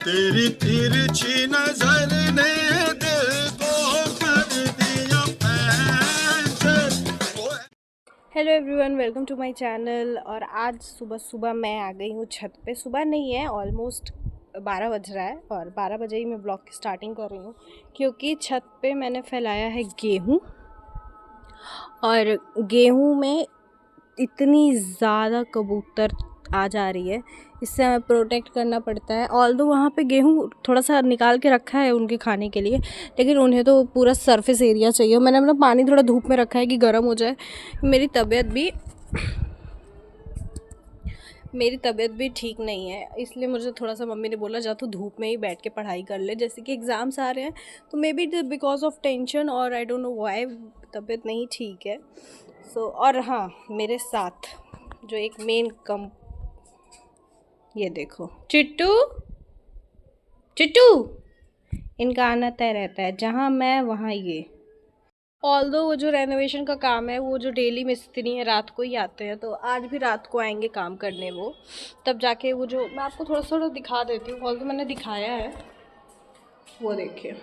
तेरी तिरछी नजर ने दिल को कर दिया puncture. Hello everyone, welcome to my channel. और आज सुबह सुबह मैं आ गई हूँ छत पे। सुबह नहीं है, ऑलमोस्ट 12 बज रहा है और 12 बजे ही मैं ब्लॉग की स्टार्टिंग कर रही हूँ क्योंकि छत पे मैंने फैलाया है गेहूँ। और गेहूँ में इतनी ज़्यादा कबूतर आ जा रही है, इससे हमें प्रोटेक्ट करना पड़ता है। ऑल्दो वहाँ पे गेहूँ थोड़ा सा निकाल के रखा है उनके खाने के लिए, लेकिन उन्हें तो पूरा सरफेस एरिया चाहिए। मैंने अपना पानी थोड़ा धूप में रखा है कि गर्म हो जाए। मेरी तबीयत भी ठीक नहीं है, इसलिए मुझे थोड़ा सा मम्मी ने बोला जा तो धूप में ही बैठ के पढ़ाई कर ले, जैसे कि एग्ज़ाम्स आ रहे हैं तो may be because of tension और आई डोंट नो व्हाई तबीयत नहीं ठीक है। और हाँ, मेरे साथ जो एक मेन ये देखो चिट्टू चिट्टू, इनका आना तय रहता है, जहाँ मैं वहाँ ये। ऑल्दो वो जो रेनोवेशन का काम है, वो जो डेली मिस्त्री हैं रात को ही आते हैं, तो आज भी रात को आएंगे काम करने वो, तब जाके वो जो मैं आपको थोड़ा थोड़ा दिखा देती हूँ। ऑल्दो मैंने दिखाया है, वो देखिए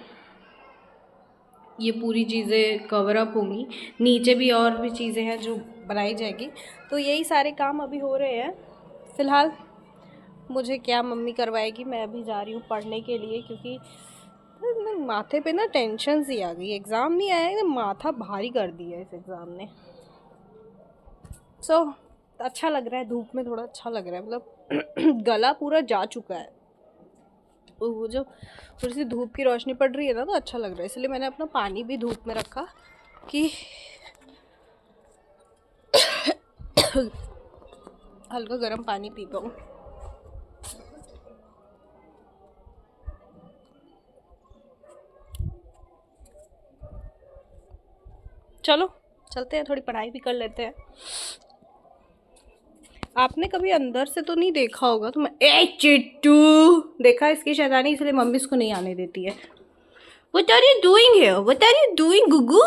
ये पूरी चीज़ें कवर अप होंगी, नीचे भी और भी चीज़ें हैं जो बनाई जाएगी। तो यही सारे काम अभी हो रहे हैं। फ़िलहाल मुझे क्या मम्मी करवाएगी, मैं अभी जा रही हूँ पढ़ने के लिए, क्योंकि माथे पे ना टेंशन सी आ गई। एग्ज़ाम नहीं आया एकदम माथा भारी कर दिया इस एग्ज़ाम ने। अच्छा लग रहा है धूप में, थोड़ा अच्छा लग रहा है, मतलब गला पूरा जा चुका है। वो जो थोड़ी सी धूप की रोशनी पड़ रही है ना, तो अच्छा लग रहा है। इसलिए मैंने अपना पानी भी धूप में रखा कि हल्का गर्म पानी पी पाऊँ। चलो चलते हैं, थोड़ी पढ़ाई भी कर लेते हैं। आपने कभी अंदर से तो नहीं देखा होगा, तो मैं ए चिट्टू देखा इसकी शैतानी, इसलिए मम्मी इसको नहीं आने देती है। What are you doing here? What are you doing, Gugu?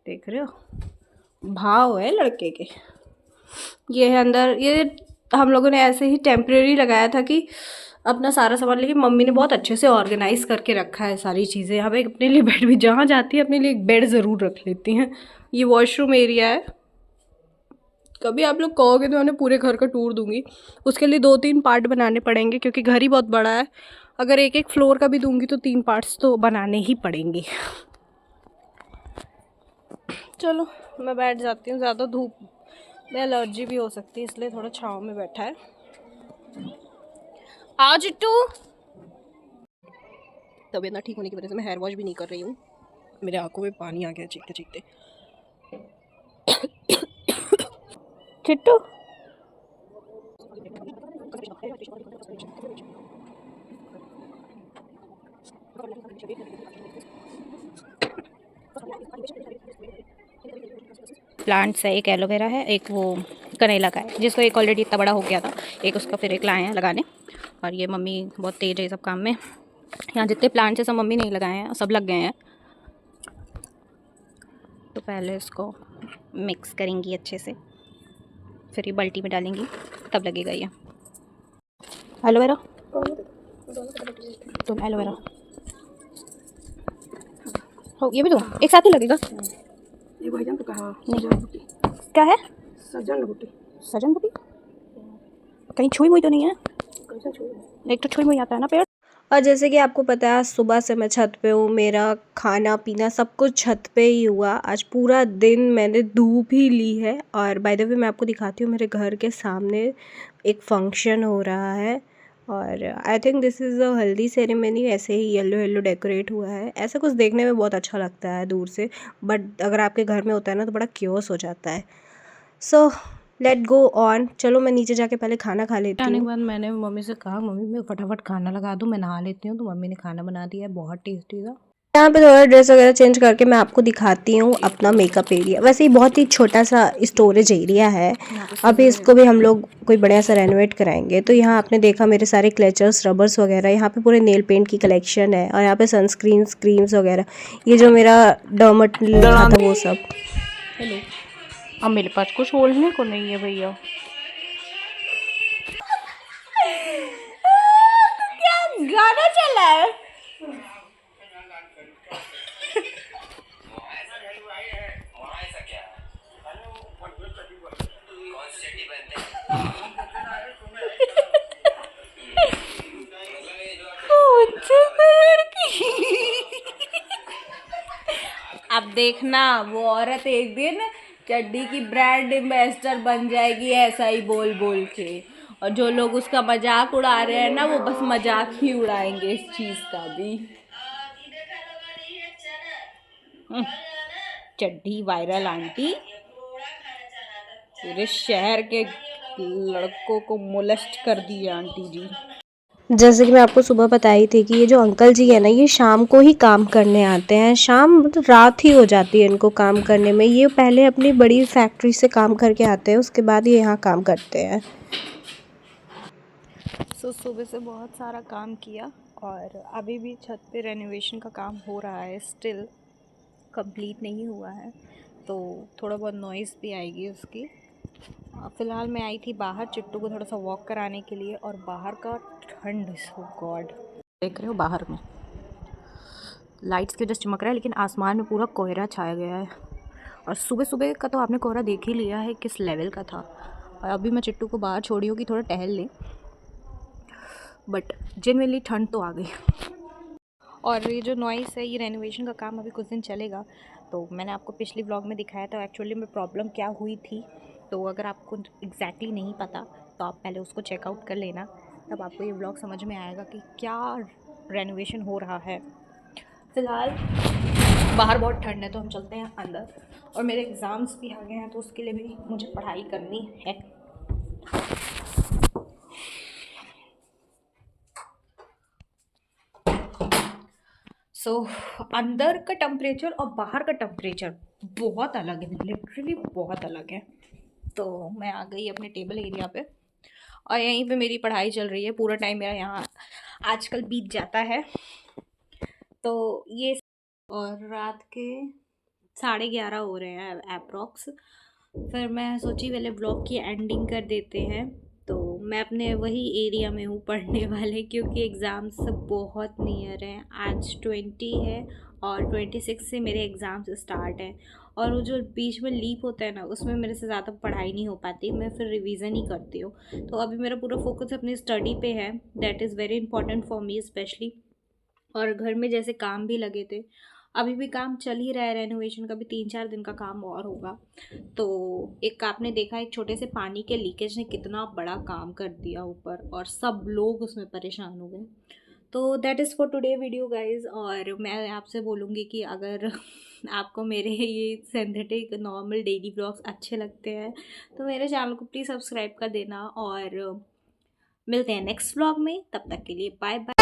देख रहे हो, भाव है लड़के के। ये है अंदर, ये हम लोगों ने ऐसे ही टेम्परेरी लगाया था कि अपना सारा सामान, लेकिन मम्मी ने बहुत अच्छे से ऑर्गेनाइज करके रखा है सारी चीज़ें। यहाँ पे अपने लिए बेड भी, जहाँ जाती है अपने लिए एक बेड ज़रूर रख लेती हैं। ये वॉशरूम एरिया है। कभी आप लोग कहोगे तो मैं पूरे घर का टूर दूंगी, उसके लिए 2-3 पार्ट बनाने पड़ेंगे क्योंकि घर ही बहुत बड़ा है। अगर एक एक फ्लोर का भी दूंगी तो 3 पार्ट्स तो बनाने ही पड़ेंगे। चलो मैं बैठ जाती हूँ, ज़्यादा धूप में एलर्जी भी हो सकती है, इसलिए थोड़ा छाँव में बैठा है। आओ चिट्टू। तबीयत ना ठीक होने की वजह से मैं हेयर वॉश भी नहीं कर रही हूँ, मेरे आंखों में पानी आ गया चीखते चीखते। चिट्टू प्लांट्स है, एक एलोवेरा है, एक वो कनेला का है, जिसको एक ऑलरेडी इतना बड़ा हो गया था, एक उसका फिर एक लाए हैं लगाने। और ये मम्मी बहुत तेज़ है ये सब काम में, यहाँ जितने प्लांट्स हैं सब मम्मी नहीं लगाए हैं, सब लग गए हैं। तो पहले इसको मिक्स करेंगी अच्छे से, फिर ये बाल्टी में डालेंगी, तब लगेगा ये एलोवेरा। तुम एलोवेरा हो, ये भी तो एक साथ ही लगेगा। ये भाईजान तो कहा क्या है? सजन बूटी। सजन बूटी कहीं छुई मुई तो नहीं है? कैसे छुई? एक तो छुई मुई आता है ना पेड़। और जैसे कि आपको पता है, आज सुबह से मैं छत पे हूँ, मेरा खाना पीना सब कुछ छत पे ही हुआ। आज पूरा दिन मैंने धूप ही ली है। और बाय द वे मैं आपको दिखाती हूँ, मेरे घर के सामने एक फंक्शन हो रहा है और I think this is a हल्दी सेरेमनी। ऐसे ही येलो येलो डेकोरेट हुआ है, ऐसा कुछ देखने में बहुत अच्छा लगता है दूर से, बट अगर आपके घर में होता है ना तो बड़ा क्योस हो जाता है। So let go on. चलो मैं नीचे जाके पहले खाना खा लेती हूँ। आने के बाद मैंने मम्मी से कहा, मम्मी मैं फटाफट खाना लगा दूँ, मैं नहा लेती हूँ। तो मम्मी ने खाना बना दिया है, बहुत टेस्टी था। यहाँ पे थोड़ा ड्रेस वगैरह चेंज करके मैं आपको दिखाती हूँ अपना मेकअप एरिया। वैसे ही बहुत ही छोटा सा स्टोरेज एरिया है, अभी इसको भी हम लोग कोई बढ़िया सा रेनोवेट कराएंगे। तो यहाँ आपने देखा मेरे सारे क्लेचर्स, रबर्स वगैरह, यहाँ पे पूरे नेल पेंट की कलेक्शन है। और यहाँ पे सनस्क्रीन, क्रीम्स वगैरह, ये जो मेरा डर्मट लिखा था वो सब। हेलो, अब मेरे पास कुछ बोलने को नहीं है भैया। गाना चला है। अब देखना वो औरत एक दिन चड्डी की ब्रांड एम्बेसडर बन जाएगी ऐसा ही बोल बोल के, और जो लोग उसका मजाक उड़ा रहे हैं ना वो बस मजाक ही उड़ाएंगे इस चीज़ का भी। चड्डी वायरल आंटी पूरे शहर के लड़कों को मोलेस्ट कर दिया आंटी जी। जैसे कि मैं आपको सुबह बताई थी कि ये जो अंकल जी है ना ये शाम को ही काम करने आते हैं, शाम रात ही हो जाती है इनको काम करने में। ये पहले अपनी बड़ी फैक्ट्री से काम करके आते हैं, उसके बाद ये यहाँ काम करते हैं। सुबह से बहुत सारा काम किया और अभी भी छत पे रेनोवेशन का काम हो रहा है, स्टिल कंप्लीट नहीं हुआ है, तो थोड़ा बहुत नॉइज़ भी आएगी उसकी। फ़िलहाल मैं आई थी बाहर चिट्टू को थोड़ा सा वॉक कराने के लिए, और बाहर का ठंड, सो गॉड देख रहे हो बाहर में लाइट्स की वजह से चमक रहा है, लेकिन आसमान में पूरा कोहरा छाया गया है। और सुबह सुबह का तो आपने कोहरा देख ही लिया है किस लेवल का था। और अभी मैं चिट्टू को बाहर छोड़ी हूँ कि थोड़ा टहल लें, बट जेन्युइनली ठंड तो आ गई। और ये जो नॉइस है, ये रेनोवेशन का काम अभी कुछ दिन चलेगा। तो मैंने आपको पिछली व्लॉग में दिखाया था एक्चुअली में प्रॉब्लम क्या हुई थी, तो अगर आपको एग्जैक्टली नहीं पता तो आप पहले उसको चेकआउट कर लेना, तब आपको ये व्लॉग समझ में आएगा कि क्या रेनोवेशन हो रहा है। फ़िलहाल बाहर बहुत ठंड है तो हम चलते हैं अंदर, और मेरे एग्ज़ाम्स भी आ गए हैं तो उसके लिए भी मुझे पढ़ाई करनी है। अंदर का टेम्परेचर और बाहर का टेम्परेचर बहुत अलग है, लिटरली बहुत अलग है। तो मैं आ गई अपने टेबल एरिया पे, और यहीं पे मेरी पढ़ाई चल रही है। पूरा टाइम मेरा यहाँ आजकल बीत जाता है। तो ये और रात के 11:30 हो रहे हैं अप्रॉक्स। फिर मैं सोची पहले ब्लॉग की एंडिंग कर देते हैं। तो मैं अपने वही एरिया में हूँ पढ़ने वाले, क्योंकि एग्ज़ाम्स बहुत नियर हैं। आज 20 है और 26 से मेरे एग्ज़ाम्स स्टार्ट हैं, और वो जो बीच में लीप होता है ना उसमें मेरे से ज़्यादा पढ़ाई नहीं हो पाती, मैं फिर रिवीजन ही करती हूँ। तो अभी मेरा पूरा फोकस अपनी स्टडी पे है, that is very important for me specially. और घर में जैसे काम भी लगे थे, अभी भी काम चल ही रहा है रेनोवेशन का, भी 3-4 दिन का काम और होगा। तो एक आपने देखा एक छोटे से पानी के लीकेज ने कितना बड़ा काम कर दिया ऊपर, और सब लोग उसमें परेशान हो गए। तो that is for today video guys. और मैं आपसे बोलूँगी कि अगर आपको मेरे ये सिंथेटिक नॉर्मल डेली ब्लॉग्स अच्छे लगते हैं तो मेरे चैनल को प्लीज़ सब्सक्राइब कर देना, और मिलते हैं नेक्स्ट व्लॉग में। तब तक के लिए बाय बाय।